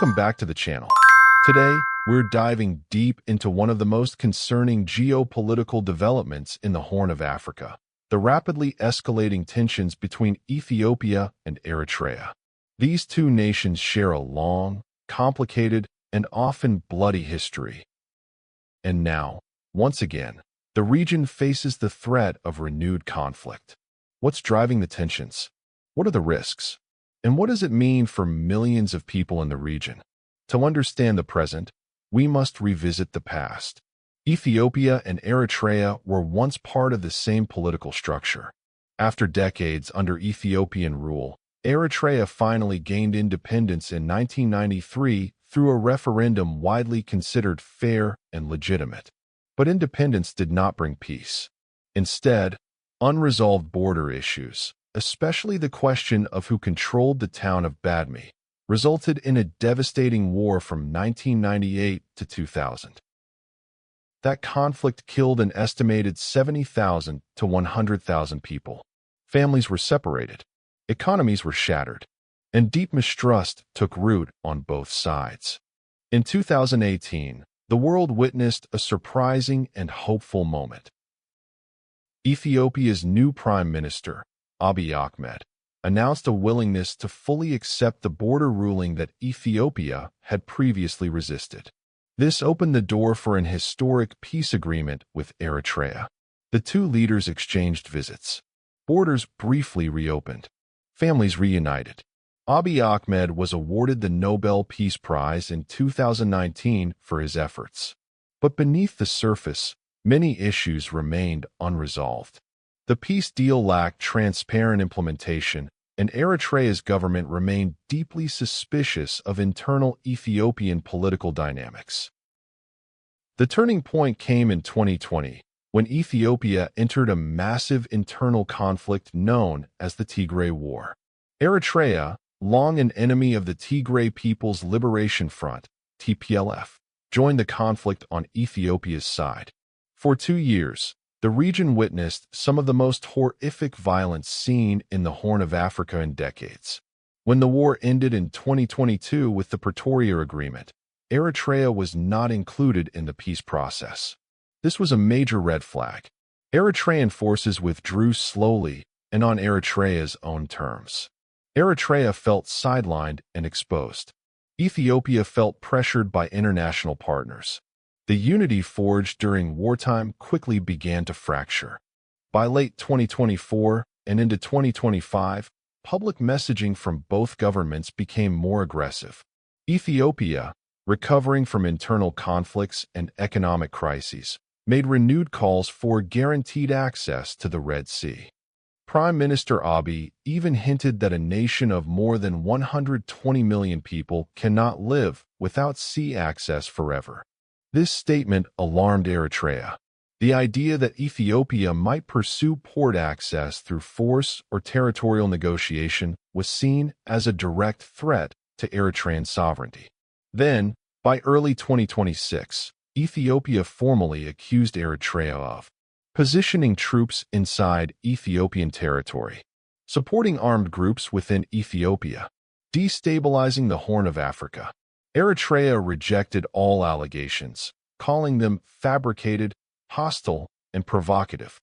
Welcome back to the channel. Today, we're diving deep into one of the most concerning geopolitical developments in the Horn of Africa, the rapidly escalating tensions between Ethiopia and Eritrea. These two nations share a long, complicated, and often bloody history. And now, once again, the region faces the threat of renewed conflict. What's driving the tensions? What are the risks? And what does it mean for millions of people in the region? To understand the present, we must revisit the past. Ethiopia and Eritrea were once part of the same political structure. After decades under Ethiopian rule, Eritrea finally gained independence in 1993 through a referendum widely considered fair and legitimate. But independence did not bring peace. Instead, unresolved border issues, especially the question of who controlled the town of Badme, resulted in a devastating war from 1998 to 2000. That conflict killed an estimated 70,000 to 100,000 people. Families were separated, economies were shattered, and deep mistrust took root on both sides. In 2018, the world witnessed a surprising and hopeful moment. Ethiopia's new Prime Minister, Abiy Ahmed, announced a willingness to fully accept the border ruling that Ethiopia had previously resisted. This opened the door for an historic peace agreement with Eritrea. The two leaders exchanged visits. Borders briefly reopened. Families reunited. Abiy Ahmed was awarded the Nobel Peace Prize in 2019 for his efforts. But beneath the surface, many issues remained unresolved. The peace deal lacked transparent implementation, and Eritrea's government remained deeply suspicious of internal Ethiopian political dynamics. The turning point came in 2020, when Ethiopia entered a massive internal conflict known as the Tigray War. Eritrea, long an enemy of the Tigray People's Liberation Front, TPLF, joined the conflict on Ethiopia's side. For 2 years, the region witnessed some of the most horrific violence seen in the Horn of Africa in decades. When the war ended in 2022 with the Pretoria Agreement, Eritrea was not included in the peace process. This was a major red flag. Eritrean forces withdrew slowly and on Eritrea's own terms. Eritrea felt sidelined and exposed. Ethiopia felt pressured by international partners. The unity forged during wartime quickly began to fracture. By late 2024 and into 2025, public messaging from both governments became more aggressive. Ethiopia, recovering from internal conflicts and economic crises, made renewed calls for guaranteed access to the Red Sea. Prime Minister Abiy even hinted that a nation of more than 120 million people cannot live without sea access forever. This statement alarmed Eritrea. The idea that Ethiopia might pursue port access through force or territorial negotiation was seen as a direct threat to Eritrean sovereignty. Then, by early 2026, Ethiopia formally accused Eritrea of positioning troops inside Ethiopian territory, supporting armed groups within Ethiopia, destabilizing the Horn of Africa. Eritrea rejected all allegations, calling them fabricated, hostile, and provocative.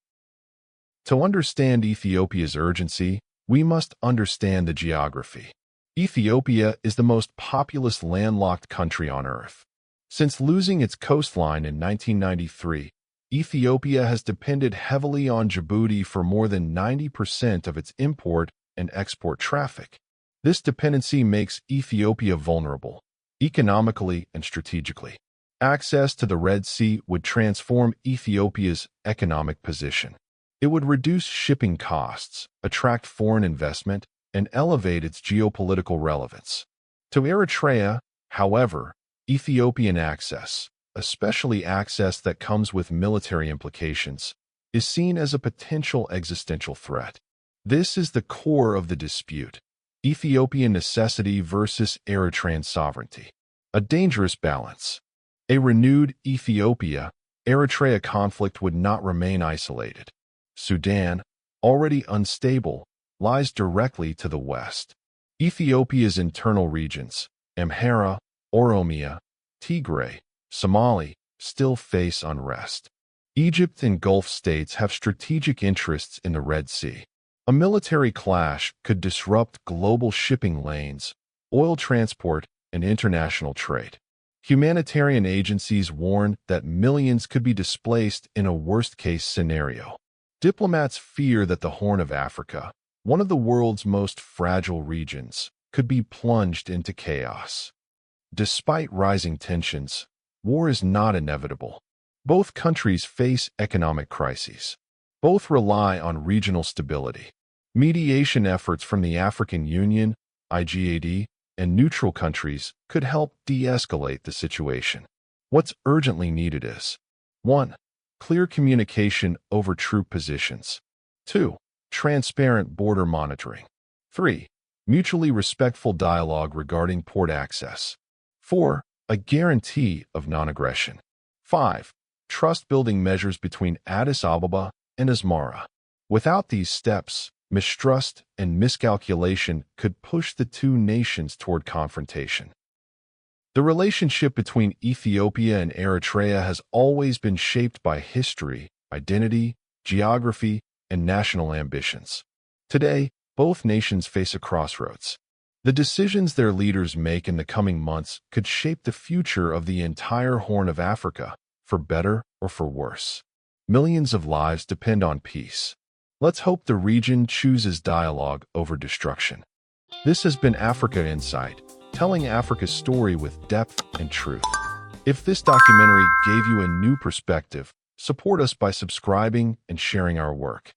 To understand Ethiopia's urgency, we must understand the geography. Ethiopia is the most populous landlocked country on Earth. Since losing its coastline in 1993, Ethiopia has depended heavily on Djibouti for more than 90% of its import and export traffic. This dependency makes Ethiopia vulnerable, economically and strategically. Access to the Red Sea would transform Ethiopia's economic position. It would reduce shipping costs, attract foreign investment, and elevate its geopolitical relevance. To Eritrea, however, Ethiopian access, especially access that comes with military implications, is seen as a potential existential threat. This is the core of the dispute. Ethiopian necessity versus Eritrean sovereignty. A dangerous balance. A renewed Ethiopia-Eritrea conflict would not remain isolated. Sudan, already unstable, lies directly to the west. Ethiopia's internal regions, Amhara, Oromia, Tigray, Somali still face unrest. Egypt and Gulf states have strategic interests in the Red Sea. A military clash could disrupt global shipping lanes, oil transport, and international trade. Humanitarian agencies warn that millions could be displaced in a worst-case scenario. Diplomats fear that the Horn of Africa, one of the world's most fragile regions, could be plunged into chaos. Despite rising tensions, war is not inevitable. Both countries face economic crises. Both rely on regional stability. Mediation efforts from the African Union, IGAD, and neutral countries could help de-escalate the situation. What's urgently needed is 1. Clear communication over troop positions. 2. Transparent border monitoring. 3. Mutually respectful dialogue regarding port access. 4. A guarantee of non-aggression. 5. Trust-building measures between Addis Ababa and Asmara. Without these steps, mistrust and miscalculation could push the two nations toward confrontation. The relationship between Ethiopia and Eritrea has always been shaped by history, identity, geography, and national ambitions. Today, both nations face a crossroads. The decisions their leaders make in the coming months could shape the future of the entire Horn of Africa, for better or for worse. Millions of lives depend on peace. Let's hope the region chooses dialogue over destruction. This has been Africa Insight, telling Africa's story with depth and truth. If this documentary gave you a new perspective, support us by subscribing and sharing our work.